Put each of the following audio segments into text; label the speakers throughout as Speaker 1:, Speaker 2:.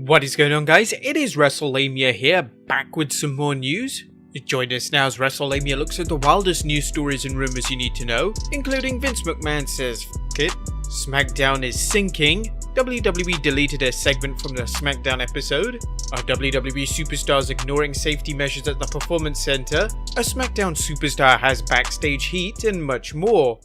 Speaker 1: What is going on, guys? It is Wrestlelamia here, back with some more news. Join us now as Wrestlelamia looks at the wildest news stories and rumors you need to know, including Vince McMahon says F it, SmackDown is sinking, WWE deleted a segment from the SmackDown episode, are WWE superstars ignoring safety measures at the Performance Center, a SmackDown superstar has backstage heat, and much more.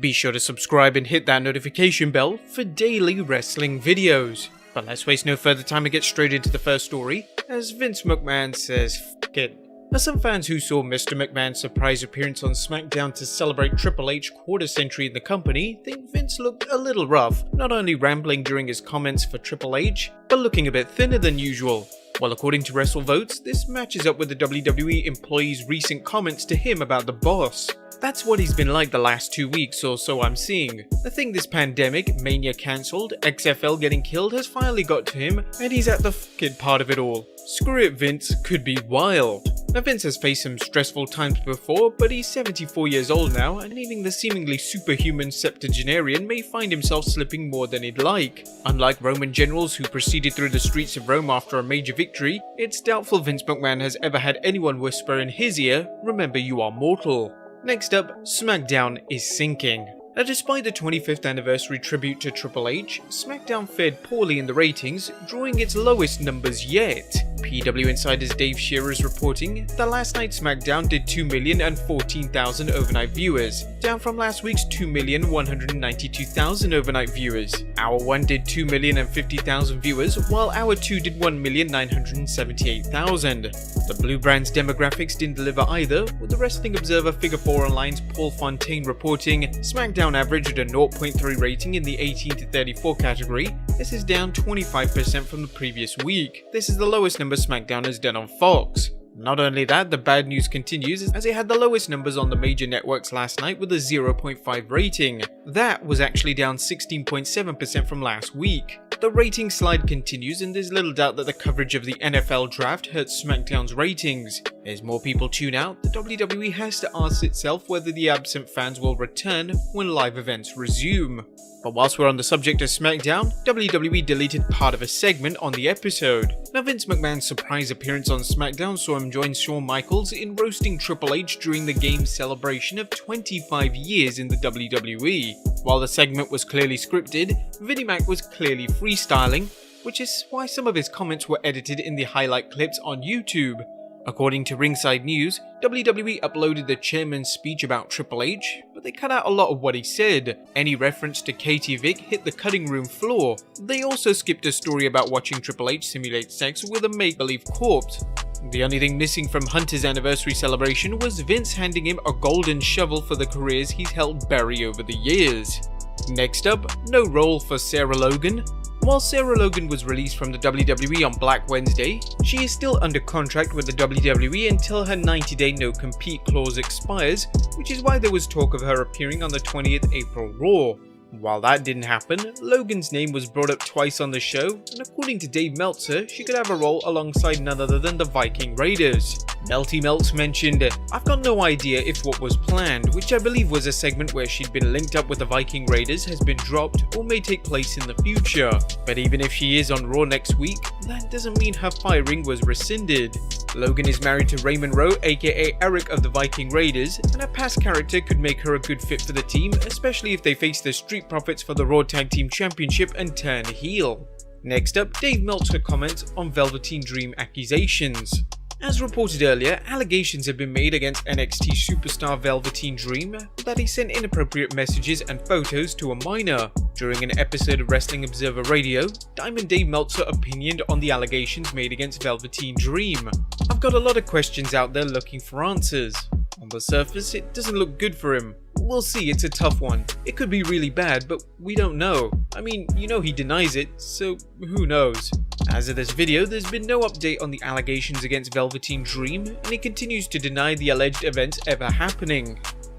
Speaker 1: Be sure to subscribe and hit that notification bell for daily wrestling videos. But let's waste no further time and get straight into the first story, as Vince McMahon says F it. Now, some fans who saw Mr. McMahon's surprise appearance on SmackDown to celebrate Triple H's quarter century in the company think Vince looked a little rough, not only rambling during his comments for Triple H, but looking a bit thinner than usual. Well, according to WrestleVotes, this matches up with the WWE employee's recent comments to him about the boss. That's what he's been like the last 2 weeks or so I'm seeing. I think this pandemic, Mania cancelled, XFL getting killed has finally got to him, and he's at the f***ing part of it all. Screw it, Vince could be wild. Now, Vince has faced some stressful times before, but he's 74 years old now, and even the seemingly superhuman septuagenarian may find himself slipping more than he'd like. Unlike Roman generals who proceeded through the streets of Rome after a major victory, it's doubtful Vince McMahon has ever had anyone whisper in his ear, "Remember, you are mortal." Next up, SmackDown is sinking. Now, despite the 25th anniversary tribute to Triple H, SmackDown fared poorly in the ratings, drawing its lowest numbers yet. PW Insider's Dave Shearer is reporting that last night's SmackDown did 2,014,000 overnight viewers, down from last week's 2,192,000 overnight viewers. Hour 1 did 2,050,000 viewers, while Hour 2 did 1,978,000. The Blue Brand's demographics didn't deliver either, with the Wrestling Observer Figure 4 Online's Paul Fontaine reporting SmackDown averaged a 0.3 rating in the 18 to 34 category. This is down 25% from the previous week. This is the lowest number SmackDown has done on Fox. Not only that, the bad news continues as it had the lowest numbers on the major networks last night with a 0.5 rating. That was actually down 16.7% from last week. The rating slide continues, and there's little doubt that the coverage of the NFL draft hurts SmackDown's ratings. As more people tune out, the WWE has to ask itself whether the absent fans will return when live events resume. But whilst we're on the subject of SmackDown, WWE deleted part of a segment on the episode. Now, Vince McMahon's surprise appearance on SmackDown saw him join Shawn Michaels in roasting Triple H during the game's celebration of 25 years in the WWE. While the segment was clearly scripted, Vinnie Mac was clearly freestyling, which is why some of his comments were edited in the highlight clips on YouTube. According to Ringside News, WWE uploaded the chairman's speech about Triple H, but they cut out a lot of what he said. Any reference to Katie Vick hit the cutting room floor. They also skipped a story about watching Triple H simulate sex with a make-believe corpse. The only thing missing from Hunter's anniversary celebration was Vince handing him a golden shovel for the careers he's helped bury over the years. Next up, no role for Sarah Logan. While Sarah Logan was released from the WWE on Black Wednesday, she is still under contract with the WWE until her 90-day no-compete clause expires, which is why there was talk of her appearing on the 20th April Raw. While that didn't happen, Logan's name was brought up twice on the show, and according to Dave Meltzer, she could have a role alongside none other than the Viking Raiders. Melty Melts mentioned, "I've got no idea if what was planned," which I believe was a segment where she'd been linked up with the Viking Raiders, has been dropped or may take place in the future. But even if she is on Raw next week, that doesn't mean her firing was rescinded. Logan is married to Raymond Rowe, aka Eric of the Viking Raiders, and her past character could make her a good fit for the team, especially if they face the Street Profits for the Raw Tag Team Championship and turn heel. Next up, Dave Meltzer comments on Velveteen Dream accusations. As reported earlier, allegations have been made against NXT superstar Velveteen Dream that he sent inappropriate messages and photos to a minor. During an episode of Wrestling Observer Radio, Diamond Dave Meltzer opinioned on the allegations made against Velveteen Dream. "I've got a lot of questions out there looking for answers. On the surface, it doesn't look good for him. We'll see, it's a tough one. It could be really bad, but we don't know. I mean, you know he denies it, so who knows?" As of this video, there's been no update on the allegations against Velveteen Dream, and he continues to deny the alleged events ever happening.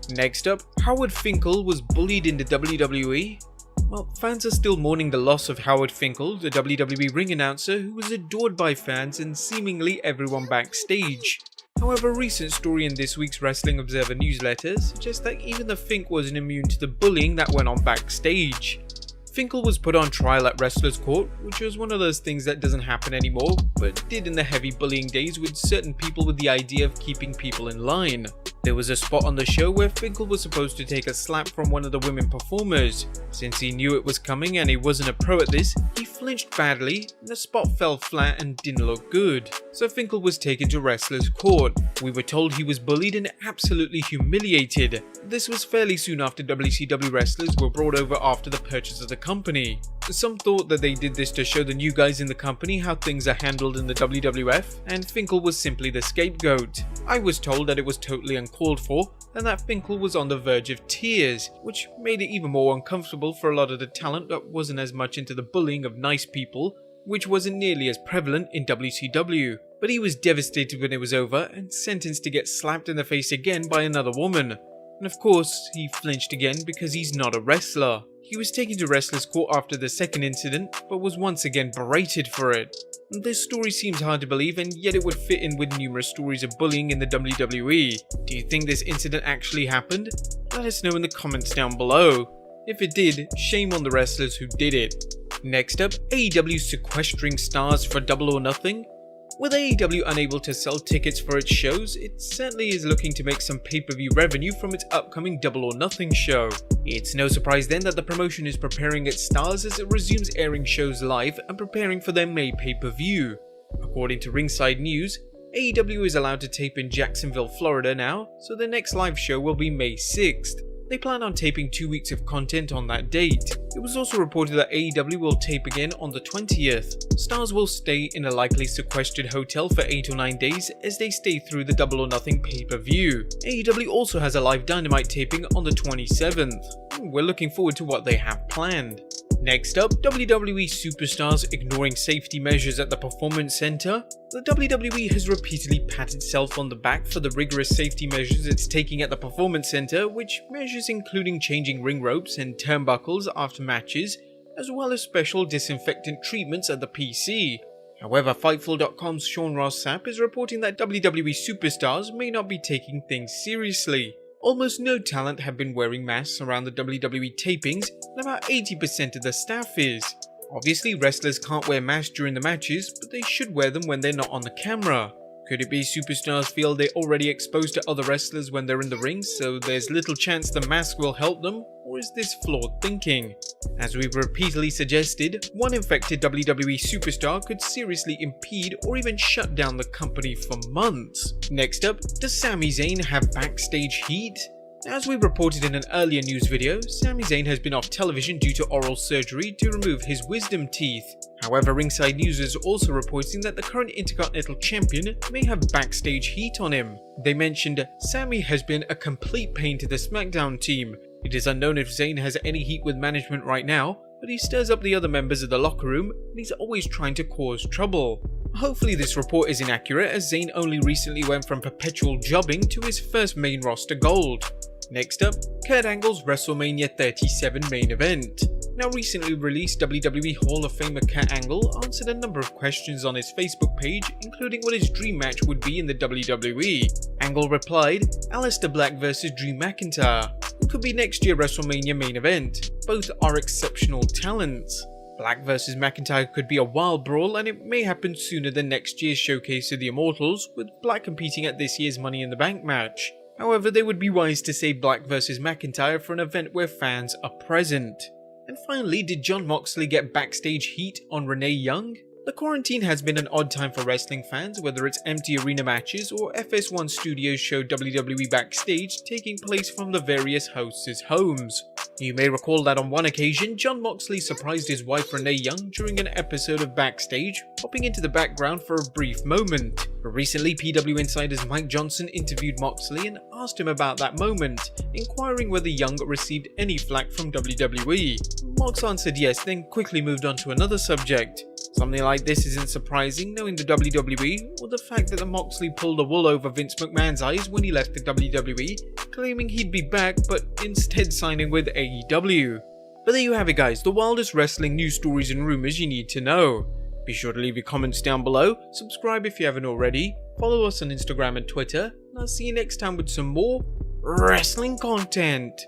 Speaker 1: Next up, Howard Finkel was bullied in the WWE. Well, fans are still mourning the loss of Howard Finkel, the WWE ring announcer who was adored by fans and seemingly everyone backstage. However, a recent story in this week's Wrestling Observer newsletter suggests that even the Fink wasn't immune to the bullying that went on backstage. Finkel was put on trial at Wrestlers Court, which was one of those things that doesn't happen anymore, but did in the heavy bullying days with certain people with the idea of keeping people in line. There was a spot on the show where Finkel was supposed to take a slap from one of the women performers. Since he knew it was coming and he wasn't a pro at this, he flinched badly and the spot fell flat and didn't look good. So Finkel was taken to Wrestlers Court. We were told he was bullied and absolutely humiliated. This was fairly soon after WCW wrestlers were brought over after the purchase of the company. Some thought that they did this to show the new guys in the company how things are handled in the WWF, and Finkel was simply the scapegoat. I was told that it was totally uncalled for, and that Finkel was on the verge of tears, which made it even more uncomfortable for a lot of the talent that wasn't as much into the bullying of nice people, which wasn't nearly as prevalent in WCW. But he was devastated when it was over, and sentenced to get slapped in the face again by another woman. And of course, he flinched again because he's not a wrestler. He was taken to Wrestlers Court after the second incident, but was once again berated for it. This story seems hard to believe, and yet it would fit in with numerous stories of bullying in the WWE. Do you think this incident actually happened? Let us know in the comments down below. If it did, shame on the wrestlers who did it. Next up, AEW sequestering stars for Double or Nothing. With AEW unable to sell tickets for its shows, it certainly is looking to make some pay-per-view revenue from its upcoming Double or Nothing show. It's no surprise then that the promotion is preparing its stars as it resumes airing shows live and preparing for their May pay-per-view. According to Ringside News, AEW is allowed to tape in Jacksonville, Florida now, so their next live show will be May 6th. They plan on taping 2 weeks of content on that date. It was also reported that AEW will tape again on the 20th. Stars will stay in a likely sequestered hotel for 8 or 9 days as they stay through the Double or Nothing pay-per-view. AEW also has a live Dynamite taping on the 27th. We're looking forward to what they have planned. Next up, WWE superstars ignoring safety measures at the Performance Center. The WWE has repeatedly patted itself on the back for the rigorous safety measures it's taking at the Performance Center, which measures including changing ring ropes and turnbuckles after matches, as well as special disinfectant treatments at the PC. However, Fightful.com's Sean Ross Sapp is reporting that WWE superstars may not be taking things seriously. Almost no talent have been wearing masks around the WWE tapings, and about 80% of the staff is. Obviously, wrestlers can't wear masks during the matches, but they should wear them when they're not on the camera. Could it be superstars feel they're already exposed to other wrestlers when they're in the ring, so there's little chance the mask will help them? Or is this flawed thinking? As we've repeatedly suggested, one infected WWE superstar could seriously impede or even shut down the company for months. Next up, does Sami Zayn have backstage heat? As we reported in an earlier news video, Sami Zayn has been off television due to oral surgery to remove his wisdom teeth. However, Ringside News is also reporting that the current Intercontinental Champion may have backstage heat on him. They mentioned, Sami has been a complete pain to the SmackDown team. It is unknown if Zayn has any heat with management right now, but he stirs up the other members of the locker room and he's always trying to cause trouble. Hopefully this report is inaccurate, as Zayn only recently went from perpetual jobbing to his first main roster gold. Next up, Kurt Angle's WrestleMania 37 main event. Now recently released WWE Hall of Famer Kurt Angle answered a number of questions on his Facebook page, including what his dream match would be in the WWE. Angle replied, Aleister Black vs Drew McIntyre. It could be next year WrestleMania main event. Both are exceptional talents. Black vs McIntyre could be a wild brawl, and it may happen sooner than next year's Showcase of the Immortals, with Black competing at this year's Money in the Bank match. However, they would be wise to save Black vs McIntyre for an event where fans are present. And finally, did Jon Moxley get backstage heat on Renee Young? The quarantine has been an odd time for wrestling fans, whether it's empty arena matches or FS1 Studios show WWE Backstage taking place from the various hosts' homes. You may recall that on one occasion, Jon Moxley surprised his wife Renee Young during an episode of Backstage, popping into the background for a brief moment. Recently, PW Insider's Mike Johnson interviewed Moxley and asked him about that moment, inquiring whether Young received any flack from WWE. Mox answered yes, then quickly moved on to another subject. Something like this isn't surprising knowing the WWE, or the fact that the Moxley pulled the wool over Vince McMahon's eyes when he left the WWE, claiming he'd be back but instead signing with AEW. But there you have it guys, the wildest wrestling news stories and rumours you need to know. Be sure to leave your comments down below, subscribe if you haven't already, Follow us on Instagram and Twitter, and I'll see you next time with some more wrestling content.